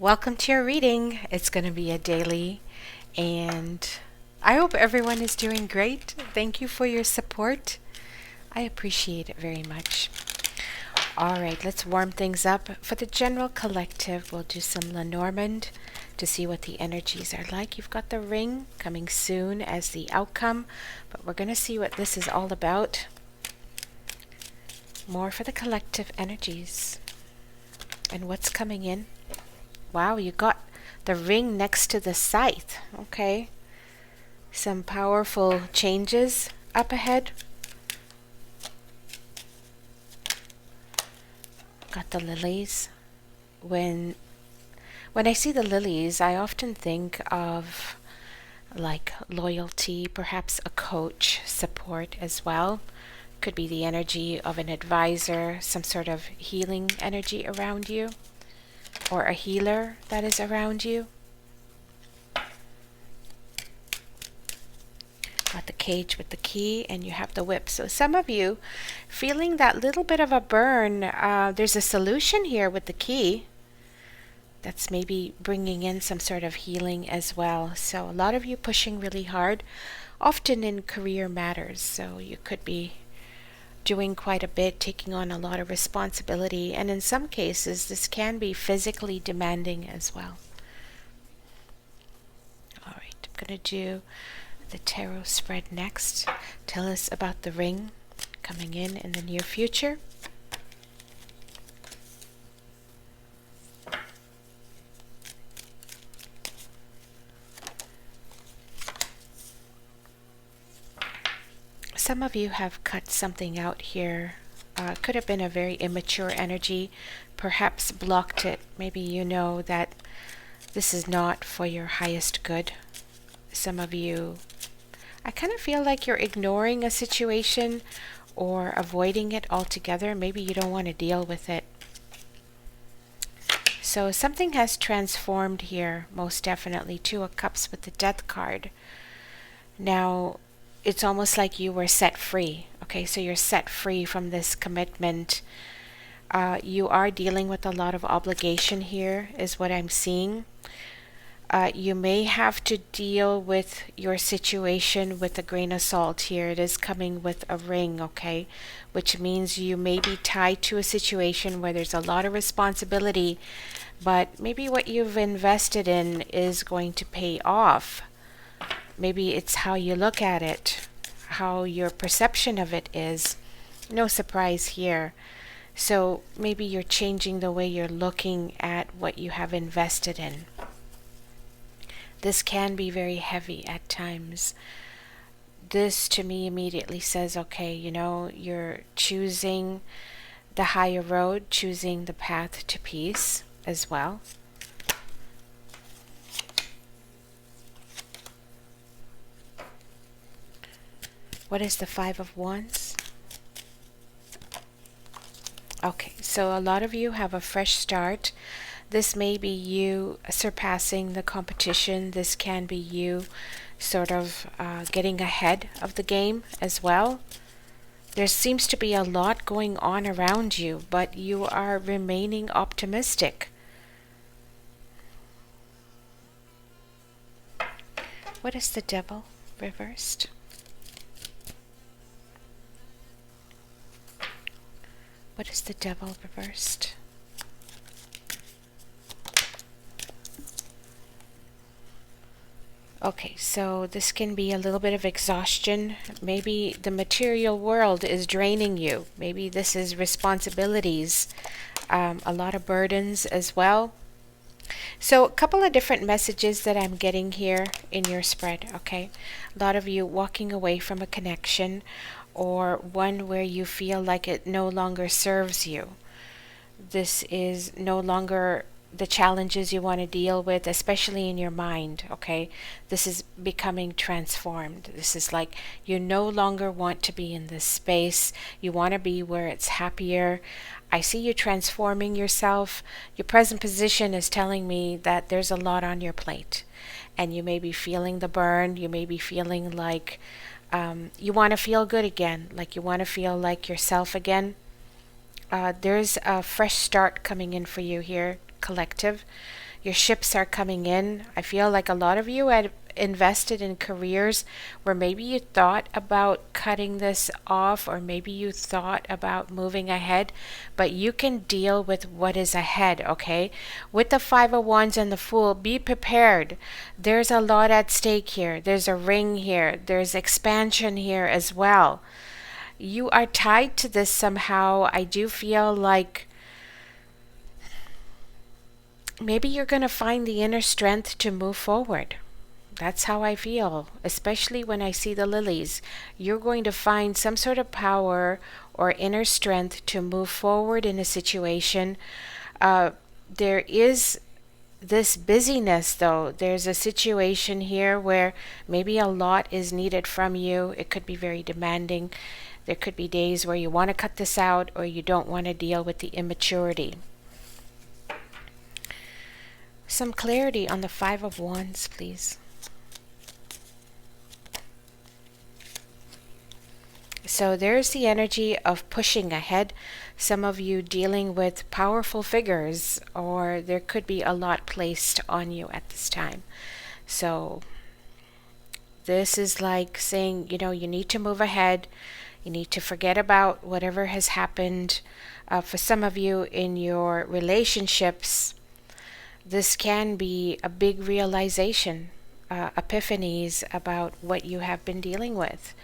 Welcome to your reading. It's going to be a daily, and I hope everyone is doing great. Thank you for your support. I appreciate it very much. All right, let's warm things up. For the general collective, we'll do some Lenormand to see what the energies are like. You've got the ring coming soon as the outcome, but we're going to see what this is all about. More for the collective energies and what's coming in. Wow, you got the ring next to the scythe. Okay. Some powerful changes up ahead. Got the lilies. When I see the lilies, I often think of like loyalty, perhaps a coach, support as well. Could be the energy of an advisor, some sort of healing energy around you, or a healer that is around you. Got the cage with the key, and you have the whip. So some of you feeling that little bit of a burn, there's a solution here with the key that's maybe bringing in some sort of healing as well. So a lot of you pushing really hard, often in career matters. So you could be doing quite a bit, taking on a lot of responsibility, and in some cases this can be physically demanding as well. All right, I'm going to do the tarot spread next. Tell us about the ring coming in the near future. Some of you have cut something out here. Could have been a very immature energy, perhaps blocked it. Maybe you know that this is not for your highest good. Some of you, I kind of feel like you're ignoring a situation or avoiding it altogether. Maybe you don't want to deal with it. So something has transformed here, most definitely. Two of Cups with the Death card. Now, it's almost like you were set free. Okay, so you're set free from this commitment. You are dealing with a lot of obligation here, is what I'm seeing. You may have to deal with your situation with a grain of salt here. It is coming with a ring, okay? Which means you may be tied to a situation where there's a lot of responsibility, but maybe what you've invested in is going to pay off. Maybe it's how you look at it, how your perception of it is. No surprise here. So maybe you're changing the way you're looking at what you have invested in. This can be very heavy at times. This to me immediately says, okay, you know, you're choosing the higher road, choosing the path to peace as well. What is the Five of Wands? Okay, so a lot of you have a fresh start. This may be you surpassing the competition. This can be you sort of getting ahead of the game as well. There seems to be a lot going on around you, but you are remaining optimistic. What is the Devil reversed? What is the Devil reversed? Okay, so this can be a little bit of exhaustion. Maybe the material world is draining you. Maybe this is responsibilities, a lot of burdens as well. So a couple of different messages that I'm getting here in your spread, okay? A lot of you walking away from a connection, or one where you feel like it no longer serves you. This is no longer the challenges you want to deal with, especially in your mind, okay? This is becoming transformed. This is like you no longer want to be in this space. You want to be where it's happier. I see you transforming yourself. Your present position is telling me that there's a lot on your plate, and you may be feeling the burn. You may be feeling like you want to feel good again, like you want to feel like yourself again. There's a fresh start coming in for you here. collective. Your ships are coming in. I feel like a lot of you had invested in careers where maybe you thought about cutting this off, or maybe you thought about moving ahead, but you can deal with what is ahead, okay? With the Five of Wands and the Fool, be prepared. There's a lot at stake here. There's a ring here. There's expansion here as well. You are tied to this somehow. I do feel like maybe you're going to find the inner strength to move forward. That's how I feel, especially when I see the lilies. You're going to find some sort of power or inner strength to move forward in a situation. There is this busyness, though. There's a situation here where maybe a lot is needed from you. It could be very demanding. There could be days where you want to cut this out, or you don't want to deal with the immaturity. Some clarity on the Five of Wands, please. So there's the energy of pushing ahead. Some of you dealing with powerful figures, or there could be a lot placed on you at this time. So this is like saying, you need to move ahead. You need to forget about whatever has happened. For some of you in your relationships, this can be a big realization, epiphanies about what you have been dealing with.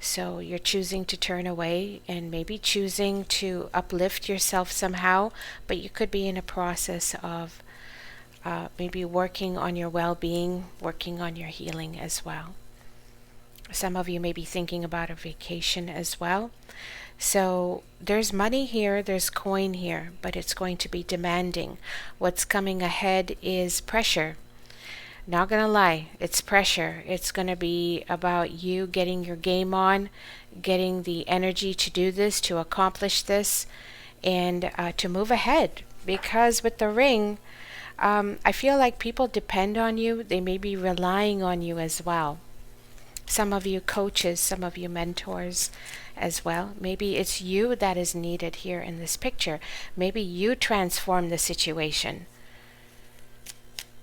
So you're choosing to turn away and maybe choosing to uplift yourself somehow, but you could be in a process of maybe working on your well-being, working on your healing as well. Some of you may be thinking about a vacation as well. So there's money here, there's coin here, but it's going to be demanding. What's coming ahead is pressure. Not gonna lie, it's pressure. It's gonna be about you getting your game on, getting the energy to do this, to accomplish this, and to move ahead. Because with the ring, I feel like people depend on you. They may be relying on you as well. Some of you coaches, some of you mentors as well. Maybe it's you that is needed here in this picture. Maybe you transform the situation.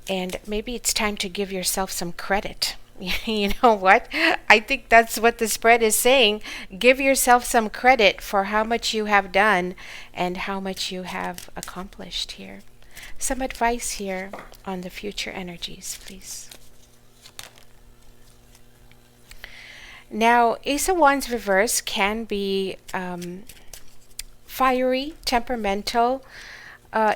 And maybe it's time to give yourself some credit. You know what? I think that's what the spread is saying. Give yourself some credit for how much you have done and how much you have accomplished here. Some advice here on the future energies, please. Now, Ace of Wands reverse can be fiery, temperamental.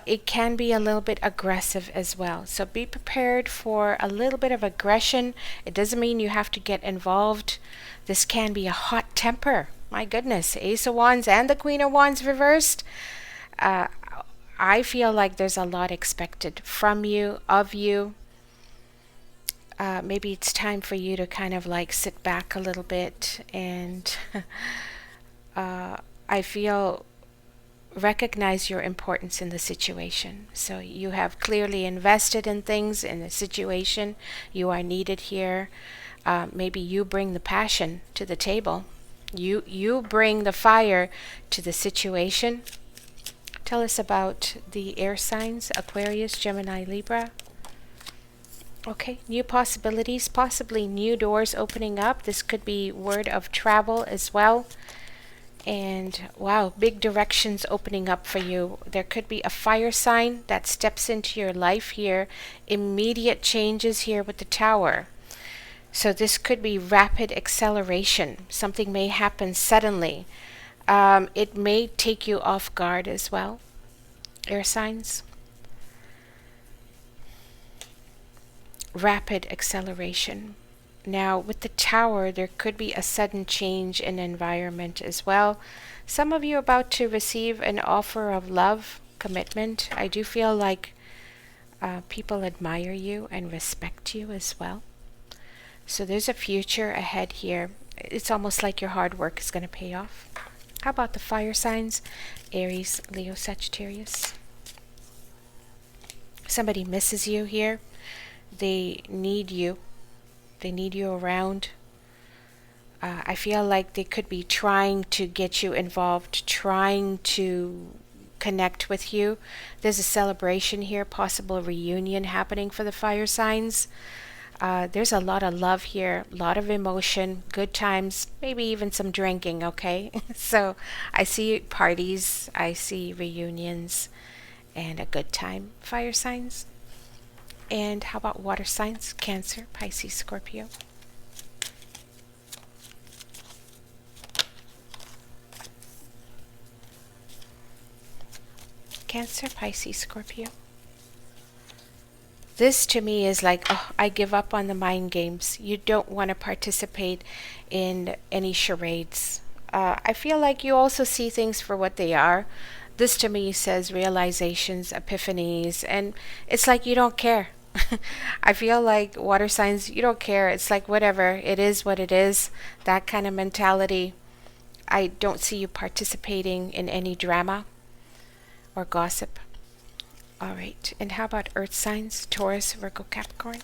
It can be a little bit aggressive as well. So be prepared for a little bit of aggression. It doesn't mean you have to get involved. This can be a hot temper. My goodness, Ace of Wands and the Queen of Wands reversed. I feel like there's a lot expected from you, of you. Maybe it's time for you to kind of like sit back a little bit and I feel recognize your importance in the situation. So you have clearly invested in things, in the situation. You are needed here. Maybe you bring the passion to the table. You bring the fire to the situation. Tell us about the air signs, Aquarius, Gemini, Libra. Okay, new possibilities, possibly new doors opening up. This could be word of travel as well. And wow, big directions opening up for you. There could be a fire sign that steps into your life here. Immediate changes here with the Tower. So this could be rapid acceleration. Something may happen suddenly. It may take you off guard as well. Air signs. Rapid acceleration. Now with the Tower, there could be a sudden change in environment as well. Some of you are about to receive an offer of love, commitment. I do feel like people admire you and respect you as well. So there's a future ahead here. It's almost like your hard work is going to pay off. How about the fire signs? Aries, Leo, Sagittarius. Somebody misses you here. They need you. They need you around. I feel like they could be trying to get you involved, trying to connect with you. There's a celebration here, possible reunion happening for the fire signs. There's a lot of love here, a lot of emotion, good times, maybe even some drinking, okay? So I see parties, I see reunions, and a good time, fire signs. And how about water signs? Cancer, Pisces, Scorpio. Cancer, Pisces, Scorpio. This to me is like, oh, I give up on the mind games. You don't want to participate in any charades. I feel like you also see things for what they are. This to me says realizations, epiphanies, and it's like you don't care. I feel like water signs, you don't care. It's like whatever, it is what it is. That kind of mentality. I don't see you participating in any drama or gossip. All right, and how about earth signs? Taurus, Virgo, Capricorn.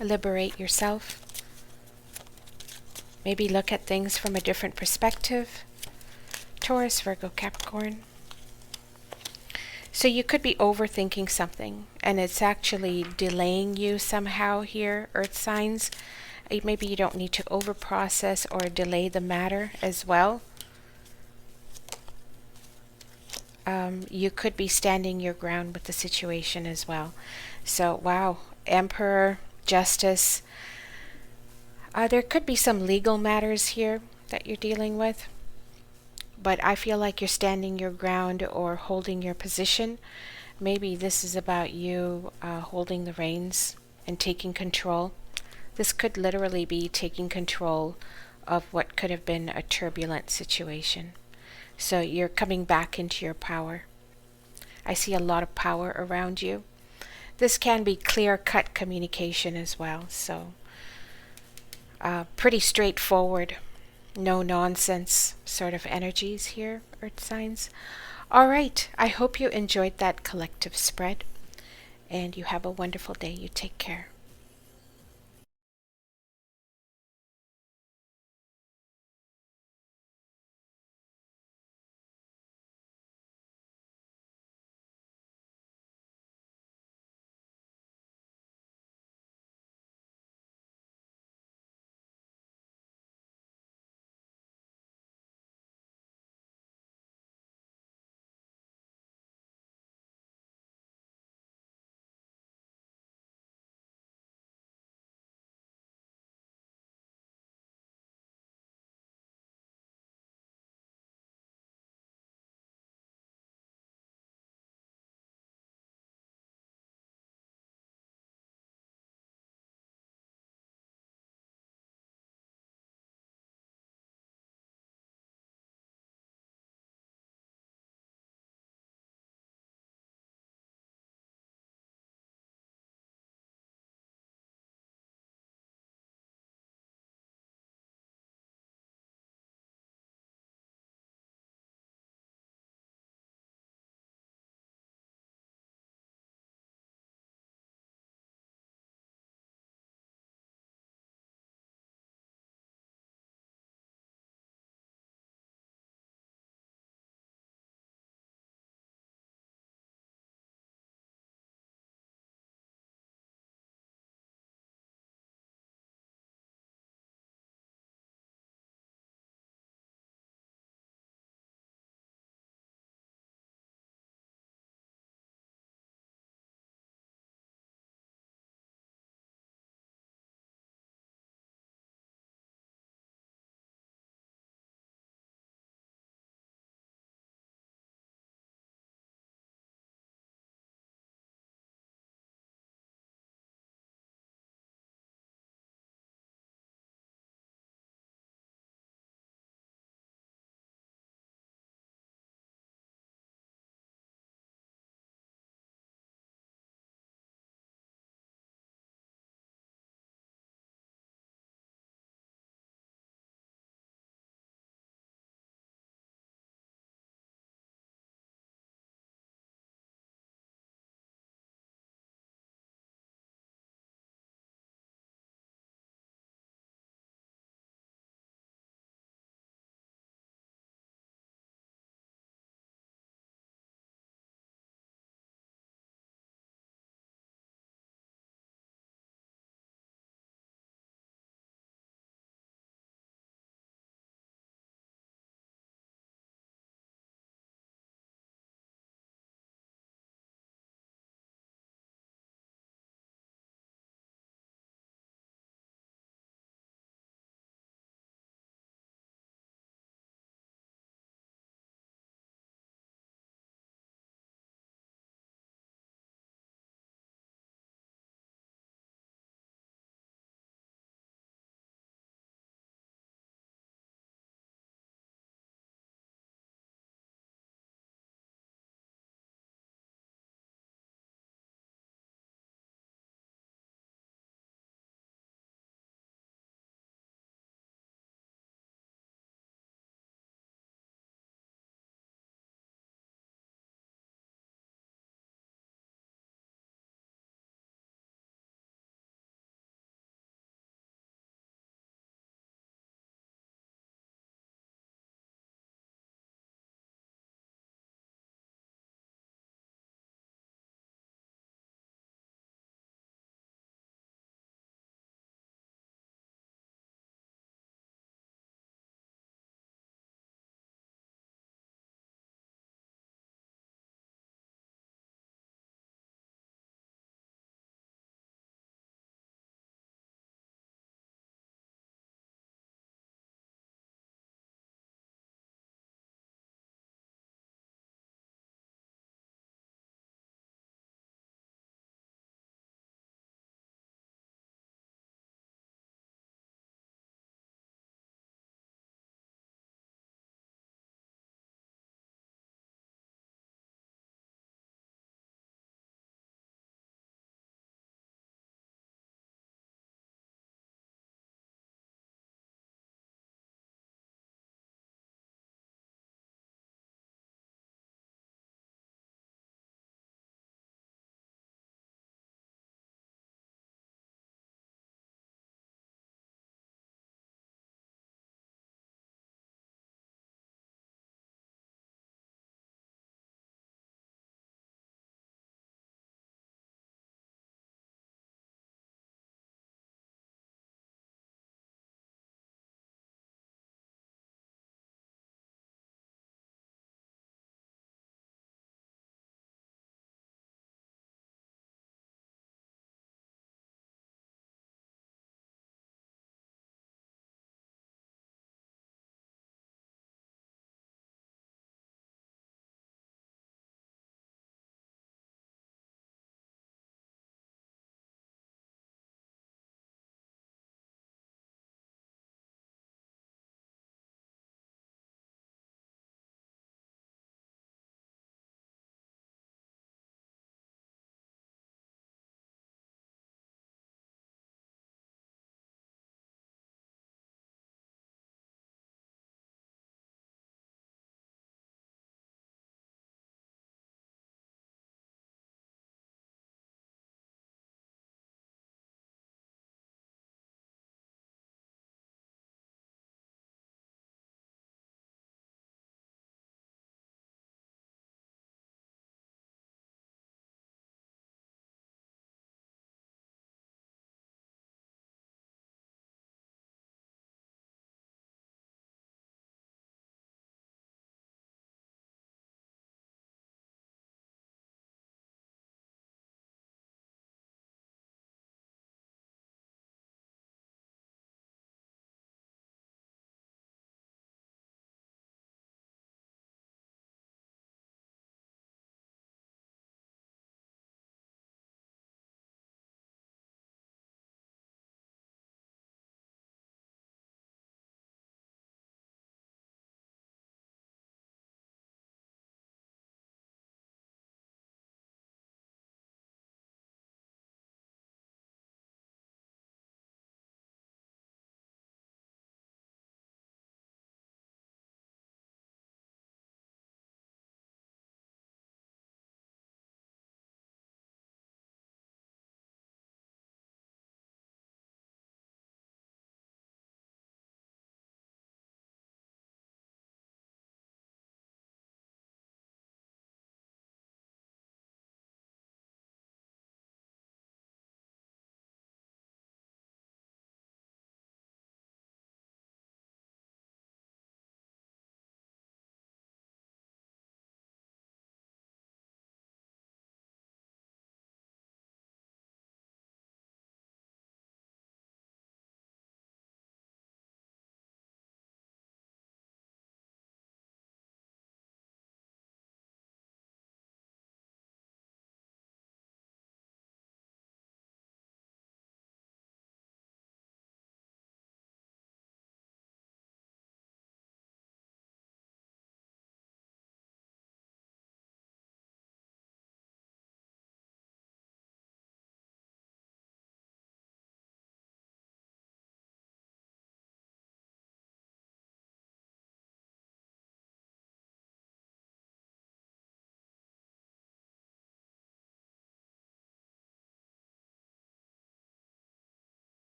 Liberate yourself. Maybe look at things from a different perspective. Taurus, Virgo, Capricorn. So you could be overthinking something, and it's actually delaying you somehow here, earth signs. Maybe you don't need to overprocess or delay the matter as well. You could be standing your ground with the situation as well. So, wow, Emperor, Justice. There could be some legal matters here that you're dealing with. But I feel like you're standing your ground or holding your position. Maybe this is about you holding the reins and taking control. This could literally be taking control of what could have been a turbulent situation. So you're coming back into your power. I see a lot of power around you. This can be clear-cut communication as well. So pretty straightforward, no nonsense sort of energies here, earth signs. All right, I hope you enjoyed that collective spread, and you have a wonderful day. You take care.